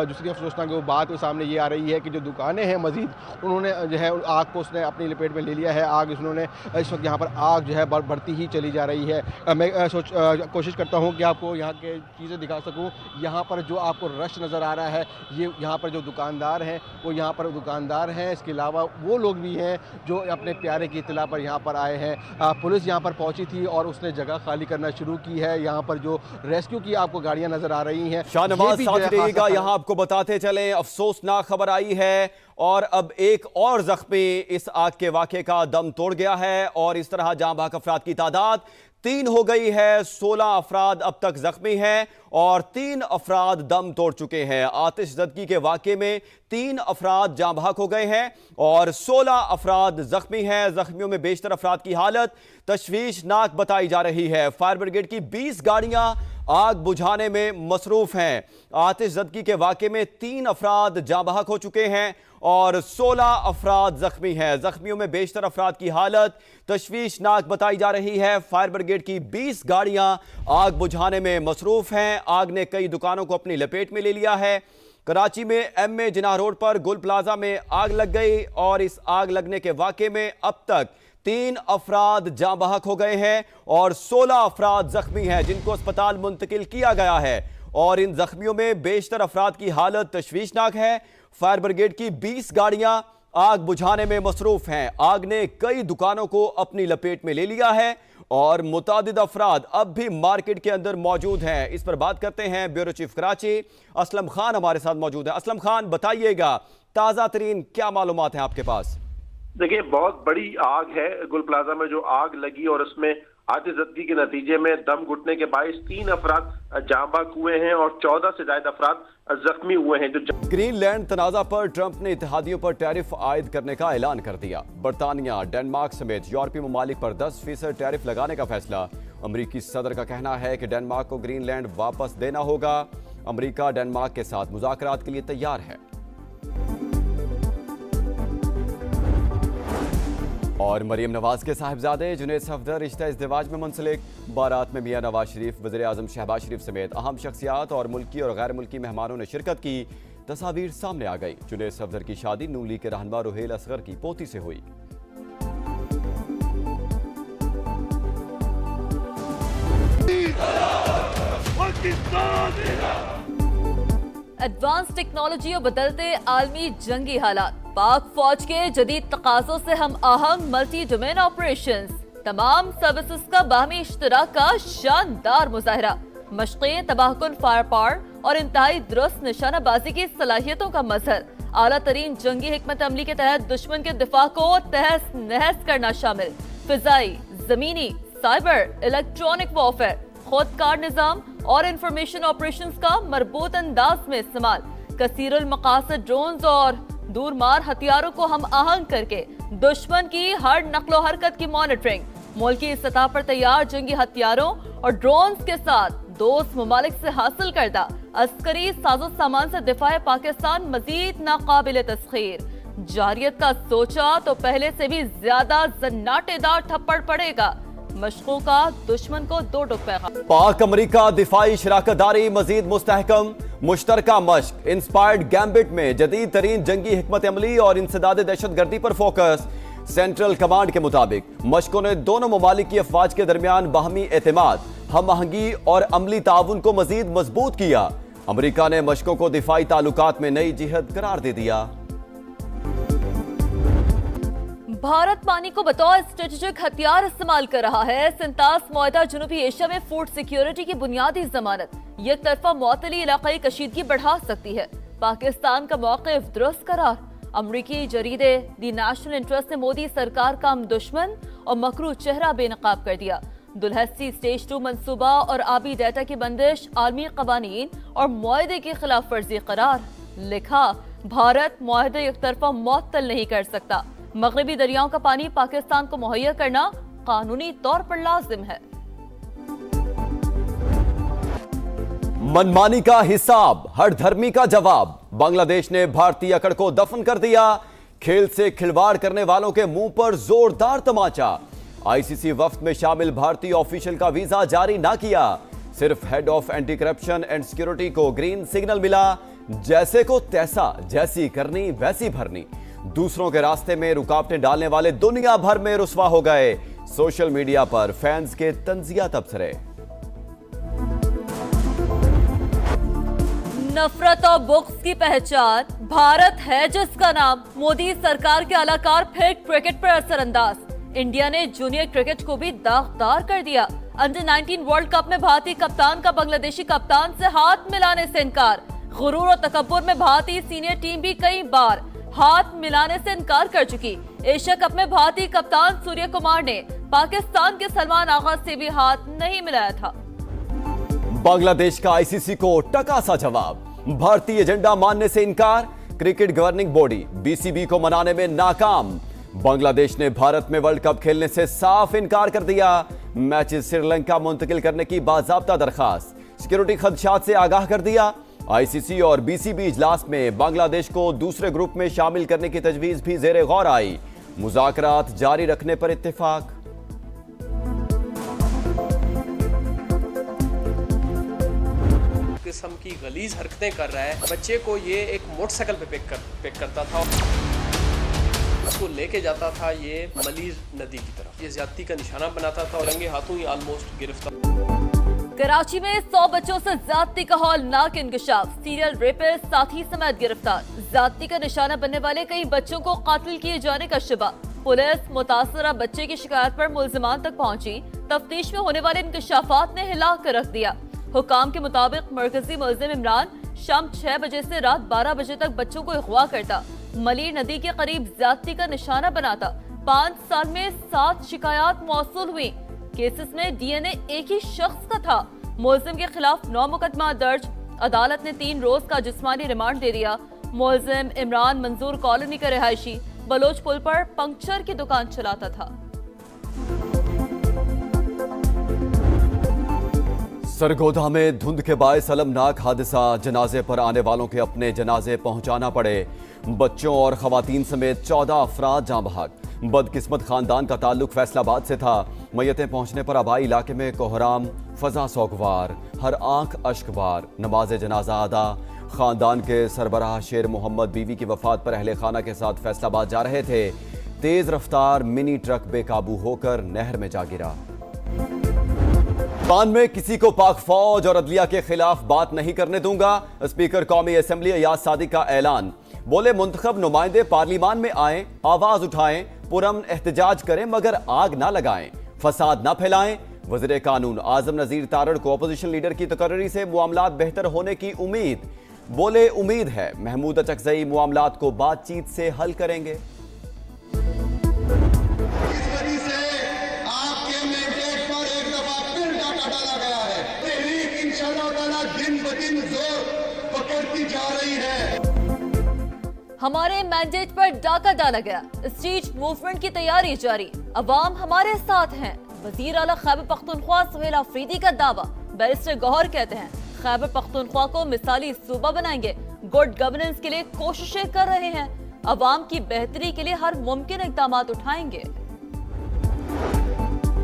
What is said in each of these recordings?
दूसरी अफसोसनाक वो बात सामने ये आ रही है कि जो दुकानें हैं मज़ीद उन्होंने जो है आग को उसने अपनी लपेट में ले लिया है। आग उन्होंने इस वक्त यहाँ पर आग जो है बढ़ती ही चली जा रही है। मैं कोशिश करता हूँ कि आपको यहाँ के चीज़ें दिखा सकूँ। यहाँ पर जो आपको रश नज़र आ रहा है, ये यहाँ पर जो दुकानदार हैं वो यहाँ पर दुकानदार हैं। इसके अलावा वो लोग भी हैं जो अपने प्यारे की इत्तला पर यहाँ पर आए हैं। पुलिस यहाँ पर पहुँची थी और उसने जगह खाली करना शुरू की है। यहाँ पर जो रेस्क्यू की आपको गाड़ियाँ नज़र आ रही हैं। शाहनवाज साथ रहिएगा, यहाँ आपको बताते चलें अफसोसनाक खबर आई है और अब एक और जख्मी इस आग के वाक़े का दम तोड़ गया है और इस तरह जाँ बहक अफराद की तादाद 3 हो गई है। 16 अफराद अब तक जख्मी हैं और 3 अफराद दम तोड़ चुके हैं। आतिशज़दगी के वाक़े में 3 अफराद जाँ बहक हो गए हैं और 16 अफराद जख्मी हैं। जख्मियों में बेशतर अफराद की हालत तशवीशनाक बताई जा रही है। फायर ब्रिगेड की 20 गाड़ियां आग बुझाने में मसरूफ हैं। आतिशज़दगी के वाक़े में 3 अफराद जाँ बहक हो चुके हैं और 16 अफराद जख्मी हैं। जख्मियों में बेशतर अफराद की हालत तशवीशनाक बताई जा रही है। फायर ब्रिगेड की 20 गाड़ियां आग बुझाने में मसरूफ हैं। आग ने कई दुकानों को अपनी लपेट में ले लिया है। कराची में एमए जिनाह रोड पर गुल प्लाजा में आग लग गई और इस आग लगने के वाक़े में अब तक 3 अफराद जाँ बहक हो गए हैं और 16 अफराद जख्मी हैं जिनको अस्पताल मुंतकिल किया गया है और इन जख्मियों में बेशतर अफराद की हालत तशवीशनाक है। फायर ब्रिगेड की 20 गाड़ियां आग बुझाने में मसरूफ हैं। आग ने कई दुकानों को अपनी लपेट में ले लिया है और मुतादिद अफराद अब भी मार्केट के अंदर मौजूद हैं। इस पर बात करते हैं ब्यूरो चीफ कराची असलम खान हमारे साथ मौजूद है। असलम खान, बताइएगा ताज़ा तरीन क्या मालूमात हैं आपके पास? देखिए, बहुत बड़ी आग है गुल प्लाजा में जो आग लगी और उसमें आतिशज़दगी के नतीजे में दम घुटने के बायस 3 अफराद जाँ बहक हुए हैं और 14 से ज्यादा अफराद जख्मी हुए हैं। जो ग्रीनलैंड तनाज़ा पर ट्रंप ने इत्तेहादियों पर टैरिफ आयद करने का ऐलान कर दिया। बरतानिया, डेनमार्क समेत यूरोपीय ममालिक पर 10% टैरिफ लगाने का फैसला। अमरीकी सदर का कहना है कि डेनमार्क को ग्रीनलैंड वापस देना होगा। अमरीका डेनमार्क के साथ मुज़ाकरात के लिए तैयार है। और मरियम नवाज के साहिबजादे जुनैद सफदर रिश्ता इज़्दिवाज में मुंसलिक। बारात में मियां नवाज शरीफ, वज़ीर आज़म शहबाज शरीफ समेत अहम शख्सियात और मुल्की और गैर मुल्की मेहमानों ने शिरकत की। तस्वीर सामने आ गई। जुनैद सफदर की शादी नून लीग के रहनुमा रुहेल असगर की पोती से हुई। एडवांस टेक्नोलॉजी और बदलते आलमी जंगी हालात, पाक फौज के जदीद तकाज़ों से हम आहंग मल्टी डोमेन ऑपरेशंस, तमाम सर्विसेज का बाहमी इश्तराक का शानदार मुजाहरा, मशक़ें, तबाहकुन फायर पावर और इंतहाई दुरुस्त निशानाबाजी की सलाहियतों का मजहर। आला तरीन जंगी हिकमत अमली के तहत दुश्मन के दिफा को तहस नहस करना शामिल। फिजाई, जमीनी, साइबर, इलेक्ट्रॉनिक वॉरफेयर, खुदकार निजाम और इंफॉर्मेशन ऑपरेशंस का मरबूत अंदाज में इस्तेमाल, कसीरुल मकासद ड्रोन्स और दूरमार हथियारों को हम आहंग करके दुश्मन की हर नकलो हरकत की मॉनिटरिंग, मुल्की सतह पर तैयार जंगी हथियारों और ड्रोन्स के साथ दोस्त ममालिक से हासिल करदा अस्करी साजो सामान से दिफाए पाकिस्तान मजीद नाकाबिल तस्खीर। जारियत का सोचा तो पहले से भी ज्यादा जन्नाटेदार थप्पड़ पड़ेगा। मशकों का दुश्मन को 2 टुक पैगाम। पाक अमरीका दिफाई शराकतदारी मजीद मुस्तहकम। मुश्तरका मश्क इंस्पायर्ड गैम्बिट में जदीद तरीन जंगी हिकमत अमली और इंसदाद दहशतगर्दी पर फोकस। सेंट्रल कमांड के मुताबिक मशकों ने दोनों ममालिक की अफवाज के दरमियान बाहमी एतमाद, हम आहंगी और अमली ताउन को मजीद मजबूत किया। अमरीका ने मशकों को दिफाई ताल्लुकात में नई जिहद करार दे दिया। भारत पानी को बतौर स्ट्रेटेजिक हथियार इस्तेमाल कर रहा है। सिंतास मुआहदा जनूबी एशिया में फूड सिक्योरिटी की बुनियादी जमानत, एक तरफा मुअत्तली इलाकाई कशीदगी बढ़ा सकती है। पाकिस्तान का मौक़िफ़ दुरुस्त करार। अमरीकी जरीदे दी नेशनल इंटरेस्ट ने मोदी सरकार का हम दुश्मन और मकरू चेहरा बेनकाब कर दिया। दुलहस्सी स्टेज 2 मंसूबा और आबी डाटा की बंदिश आलमी कवानीन और मुआहदे की खिलाफ वर्जी करार। लिखा, भारत मुआहदे एक तरफा मुअत्तल नहीं कर सकता। मगरबी दरियाओं का पानी पाकिस्तान को मुहैया करना कानूनी तौर पर लाजिम है। मनमानी का हिसाब, हर धर्मी का जवाब। बांग्लादेश ने भारतीय अकड़ को दफन कर दिया। खेल से खिलवाड़ करने वालों के मुंह पर जोरदार तमाचा। आईसीसी वफ्द में शामिल भारतीय ऑफिशियल का वीजा जारी ना किया। सिर्फ head of anti corruption and security को ग्रीन सिग्नल मिला, जैसे को तैसा, जैसी करनी वैसी भरनी। दूसरों के रास्ते में रुकावटें डालने वाले दुनिया भर में रुस्वा हो गए। सोशल मीडिया पर फैंस के तंजिया तबसरे। नफरत और बुक्स की पहचान भारत है जिसका नाम। मोदी सरकार के अलाकार फिर क्रिकेट पर असरअंदाज। इंडिया ने जूनियर क्रिकेट को भी दागदार कर दिया। अंडर 19 वर्ल्ड कप में भारतीय कप्तान का बांग्लादेशी कप्तान से हाथ मिलाने से इनकार। गुरूर और तकब्बुर में भारतीय सीनियर टीम भी कई बार हाथ मिलाने से इनकार कर चुकी। एशिया कप में भारतीय कप्तान सूर्य कुमार ने पाकिस्तान के सलमान आगा से भी हाथ नहीं मिलाया था। बांग्लादेश का आईसीसी को टका सा जवाब। भारतीय एजेंडा मानने से इनकार। क्रिकेट गवर्निंग बॉडी बीसीबी को मनाने में नाकाम। बांग्लादेश ने भारत में वर्ल्ड कप खेलने से साफ इनकार कर दिया। मैचेस श्रीलंका मुंतकिल करने की बाज़ाब्ता दरखास्त। सिक्योरिटी खदशात से आगाह कर दिया। आईसीसी और बीसीबी इजलास में बांग्लादेश को दूसरे ग्रुप में शामिल करने की तजवीज भी जेरे गौर आई। मुज़ाकरात जारी रखने पर इत्तेफाक। किस्म की गलीज हरकतें कर रहा है। बच्चे को ये एक मोटरसाइकिल पे पिक करता था, उसको लेके जाता था ये मलीर नदी की तरफ। ये ज्यादती का निशाना बनाता था और रंगे हाथों ही ऑलमोस्ट गिरफ्तार। कराची में 100 बच्चों से ज्यादती का हौलनाक इंकशाफ। सीरियल रेपिस्ट साथी समेत गिरफ्तार। ज्यादती का निशाना बनने वाले कई बच्चों को कातिल किए जाने का शुबा। पुलिस मुतासरा बच्चे की शिकायत पर मुल्जिमान तक पहुंची। तफ्तीश में होने वाले इंकशाफात ने हिला कर रख दिया। हुकाम के मुताबिक मरकजी मुल्जिम इमरान शाम 6 बजे से रात 12 बजे तक बच्चों को अगवा करता, मलीर नदी के करीब ज्यादती का निशाना बनाता। 5 साल में 7 शिकायत मौसूल हुई। केसेस में डीएनए एक ही शख्स का था। मुल्जिम के खिलाफ 9 मुकदमा दर्ज। अदालत ने 3 रोज का जिस्मानी रिमांड दे दिया। मुल्जिम इमरान मंजूर कॉलोनी का रिहायशी बलोच पुल पर पंक्चर की दुकान चलाता था। सरगोधा में धुंध के बायस अलमनाक हादसा। जनाजे पर आने वालों के अपने जनाजे पहुंचाना पड़े। बच्चों और खवातीन समेत 14 अफराद जाँ बहक। बदकिस्मत खानदान का ताल्लुक फैसलाबाद से था। मैयतें पहुंचने पर आबाई इलाके में कोहराम, फजा सोगवार, हर आंख अश्कबार। नमाज जनाजा अदा। खानदान के सरबराह शेर मोहम्मद बीवी की वफात पर अहले खाना के साथ फैसलाबाद जा रहे थे। तेज रफ्तार मिनी ट्रक बेकाबू होकर नहर में जा गिरा। पान में किसी को पाक फौज और अदलिया के खिलाफ बात नहीं करने दूंगा। स्पीकर कौमी असेंबली अयाज सादिक का ऐलान। बोले मुंतखब नुमाइंदे पार्लिमान में आएं, आवाज उठाएं, पुरअमन एहतजाज करें मगर आग ना लगाएं, फसाद ना फैलाएं। वज़ीर कानून आजम नज़ीर तारड़ को अपोजिशन लीडर की तकर्री से मामलात बेहतर होने की उम्मीद। बोले उम्मीद है महमूद अचकज़ई मामलात को बातचीत से हल करेंगे। हमारे मैंडेट पर डाका डाला गया। स्ट्रीट मूवमेंट की तैयारी जारी। अवाम हमारे साथ हैं। वजीर आला खैबर पख्तूनख्वा सुहेल अफरीदी का दावा। बैरिस्टर गौहर कहते हैं खैबर पख्तूनख्वा को मिसाली सूबा बनाएंगे। गुड गवर्नेंस के लिए कोशिशें कर रहे हैं। अवाम की बेहतरी के लिए हर मुमकिन इक़दाम उठाएंगे।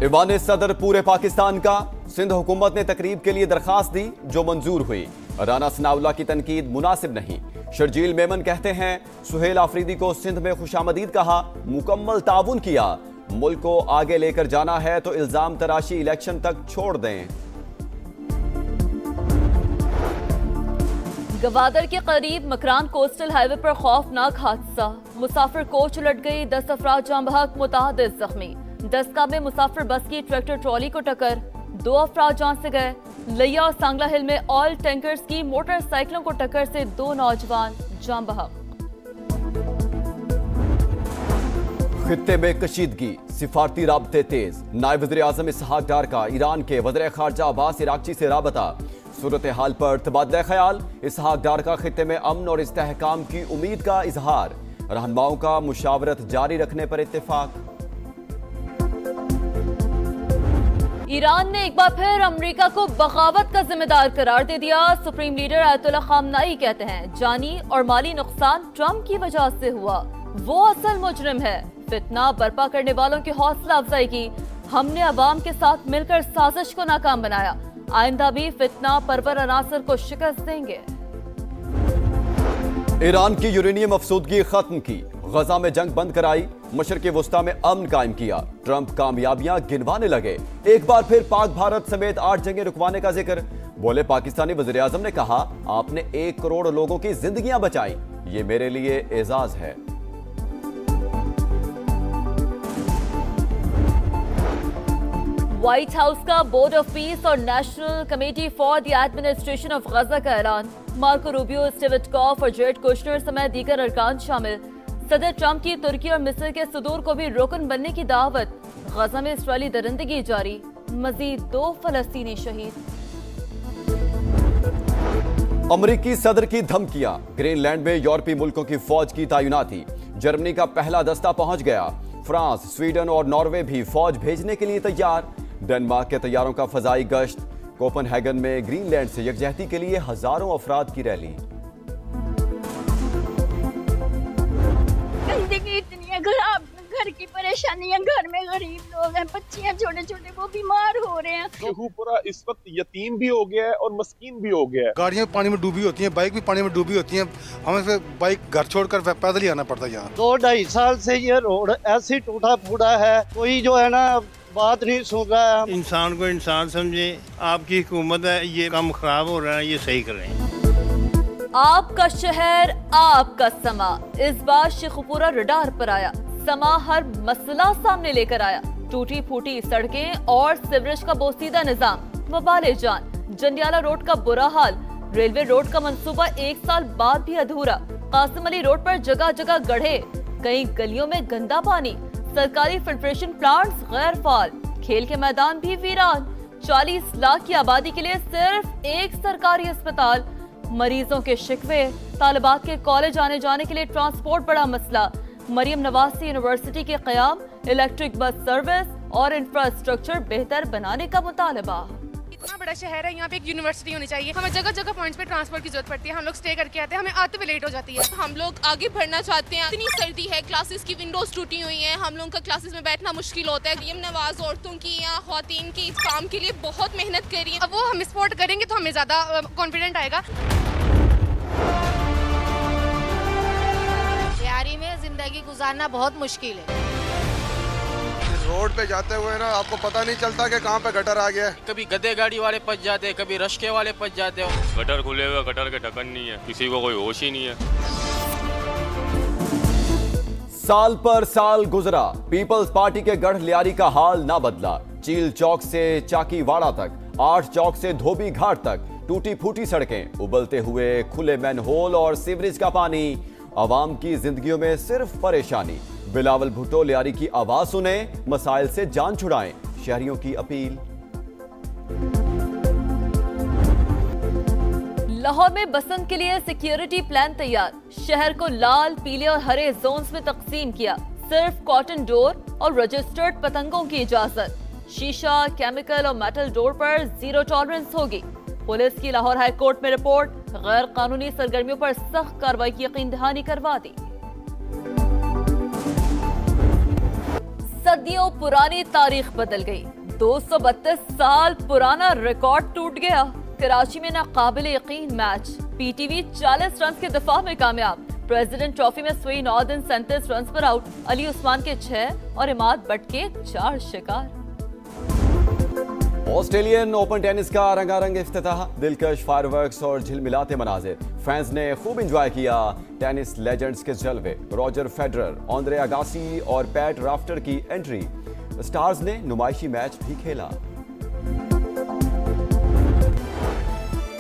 ईवान सदर पूरे पाकिस्तान का। सिंध हुकूमत ने तकरीब के लिए दरखास्त दी जो मंजूर हुई। राना सनाउल्लाह की तनकीद मुनासिब नहीं। शर्जील मेमन कहते हैं सुहेल आफरीदी को सिंध में खुशामदीद कहा, मुकम्मल ताउन किया। मुल्क को आगे लेकर जाना है तो इल्जाम तराशी इलेक्शन तक छोड़ दें। गवादर के करीब मकरान कोस्टल हाईवे पर खौफनाक हादसा। मुसाफिर कोच उलट गई, 10 अफराद जाँ बहक, मुतअद्दिद जख्मी। दस्का में मुसाफिर बस की ट्रैक्टर ट्रॉली को टक्कर, 2 अफराद जान से गए। लिया और सांगला हिल में ऑयल टैंकर्स की मोटरसाइकिलों को टक्कर से 2 नौजवान जान बहक। खित्ते में कशीदगी, सिफारती राबते तेज। नायब वज़ीर आज़म इसहाक डार का ईरान के वज़ीर ख़ारजा अब्बास इराक़ची से राबता। सूरत हाल पर तबादला ख्याल। इसहाक डार का खित्ते में अमन और इस्तेहकाम की उम्मीद का इजहार। रहनुमाओं का मुशावरत जारी रखने पर इत्तेफाक। ईरान ने एक बार फिर अमेरिका को बगावत का जिम्मेदार करार दे दिया। सुप्रीम लीडर आयतुल्ला खामनाई कहते हैं जानी और माली नुकसान ट्रंप की वजह से हुआ, वो असल मुजरिम है। फितना बर्पा करने वालों की हौसला अफजाई की। हमने अवाम के साथ मिलकर साजिश को नाकाम बनाया। आइंदा भी फितना परवर अनासर को शिकस्त देंगे। ईरान की यूरेनियम अफसुदगी खत्म की, गजा में जंग बंद कराई, मशरिक़ वुस्ता में अमन कायम किया, ट्रंप कामयाबियां गिनवाने लगे। एक बार फिर पाक भारत समेत 8 जंगें रुकवाने का जिक्र। बोले पाकिस्तानी वज़ीर आज़म ने कहा, आपने 1 करोड़ लोगों की जिंदगियां बचाई, ये मेरे लिए एजाज है। व्हाइट हाउस का बोर्ड ऑफ पीस और national committee for the administration of Gaza का ऐलान। मार्को रूबियो, स्टीव विटकॉफ और जेरेड कुशनर समेत दीगर अरकान शामिल। सदर ट्रंप की तुर्की और मिस्र के सदूर को भी रुकन बनने की दावत। गजा में इसराइली दरिंदगी जारी, मजीद 2 फलस्तीनी शहीद। अमरीकी सदर की धमकियां, ग्रीनलैंड में यूरोपीय मुल्कों की फौज की तैनाती। जर्मनी का पहला दस्ता पहुंच गया। फ्रांस, स्वीडन और नॉर्वे भी फौज भेजने के लिए तैयार। डेनमार्क के तैयारों का फजाई गश्त। कोपेनहेगन में ग्रीनलैंड से यकजहती के लिए हजारों अफराद की रैली। जिंदगी इतनी है, घर की परेशानियां, घर में गरीब लोग हैं, बच्चियां छोटे छोटे वो बीमार हो रहे हैं। शेखुपुरा इस वक्त यतीम भी हो गया है और मस्कीन भी हो गया है। गाड़ियां पानी में डूबी होती हैं, बाइक भी पानी में डूबी होती हैं। हमें से बाइक घर छोड़कर पैदल ही आना पड़ता है यहाँ। 2-2.5 साल से ये रोड ऐसी टूटा फूटा है, कोई जो है ना बात नहीं सुन रहा है। इंसान को इंसान समझे, आपकी हुकूमत है, ये काम खराब हो रहा है, ये सही करें। आपका शहर, आपका समा। इस बार शेखुपुरा रडार पर आया। समा हर मसला सामने लेकर आया। टूटी फूटी सड़कें और सीवरेज का बोसीदा निजाम, वबाले जान। जंडियाला रोड का बुरा हाल। रेलवे रोड का मंसूबा 1 साल बाद भी अधूरा। कासिम अली रोड पर जगह जगह गड्ढे, कई गलियों में गंदा पानी। सरकारी फिल्ट्रेशन प्लांट्स गैर फाल। खेल के मैदान भी वीरान। 40 लाख की आबादी के लिए सिर्फ 1 सरकारी अस्पताल। मरीजों के शिकवे। तालिबात के कॉलेज आने जाने के लिए ट्रांसपोर्ट बड़ा मसला। मरियम नवाज यूनिवर्सिटी के क़याम, इलेक्ट्रिक बस सर्विस और इंफ्रास्ट्रक्चर बेहतर बनाने का मुतालबा। इतना बड़ा शहर है, यहाँ पे एक यूनिवर्सिटी होनी चाहिए। हमें जगह जगह पॉइंट्स पे ट्रांसपोर्ट की जरूरत पड़ती है। हम लोग स्टे करके आते हैं, हमें आते हुए लेट हो जाती है। हम लोग आगे बढ़ना चाहते हैं, इतनी सर्दी है, क्लासेस की विंडोज टूटी हुई हैं, हम लोगों का क्लासेस में बैठना मुश्किल होता है। मरियम नवाज औरतों की या ख्वातीन की इस काम के लिए बहुत मेहनत कर रही है। अब वो हम सपोर्ट करेंगे तो हमें ज्यादा कॉन्फिडेंट आएगा। तैयारी में जिंदगी गुजारना बहुत मुश्किल है। रोड पे जाते हुए ना आपको पता नहीं चलता कि कहाँ पे गटर आ गया है। कभी गधे गाड़ी वाले फंस जाते हैं, कभी रश्के वाले फंस जाते हो। गटर खुले हुए, गटर के ढक्कन नहीं है, किसी को कोई होश ही नहीं है। साल पर साल गुजरा, पीपल्स पार्टी के गढ़ लियारी का हाल ना बदला। चील चौक से चाकीवाड़ा तक, 8 चौक से धोबी घाट तक, टूटी फूटी सड़कें, उबलते हुए खुले मैनहोल और सीवरेज का पानी। आवाम की जिंदगियों में सिर्फ परेशानी। बिलावल भुट्टो लियारी की आवाज सुने, मसाइल से जान छुड़ाएं, शहरियों की अपील। लाहौर में बसंत के लिए सिक्योरिटी प्लान तैयार। शहर को लाल, पीले और हरे जोन्स में तकसीम किया। सिर्फ कॉटन डोर और रजिस्टर्ड पतंगों की इजाजत। शीशा, केमिकल और मेटल डोर पर 0 टॉलरेंस होगी। पुलिस की लाहौर हाई कोर्ट में रिपोर्ट, गैर कानूनी सरगर्मियों पर सख्त कार्रवाई की यकीन दहानी करवा दी। सदियों पुरानी तारीख बदल गई। 232 साल पुराना रिकॉर्ड टूट गया। कराची में नाकाबिल यकीन मैच। पीटीवी 40 रन के दफा में कामयाब। प्रेसिडेंट ट्रॉफी में सुई 9 दिन 37 रन पर आउट। अली उस्मान के 6 और इमाद बट के 4 शिकार। ऑस्ट्रेलियन ओपन टेनिस का रंगारंग इफ्तिताह, दिलकश फायरवर्क्स और झिलमिलाते मनाजिर। फैंस ने खूब एंजॉय किया टेनिस लेजेंड्स के जलवे। रॉजर फेडरर, आंद्रे अगासी और पैट राफ्टर की एंट्री। स्टार्स ने नुमाइशी मैच भी खेला।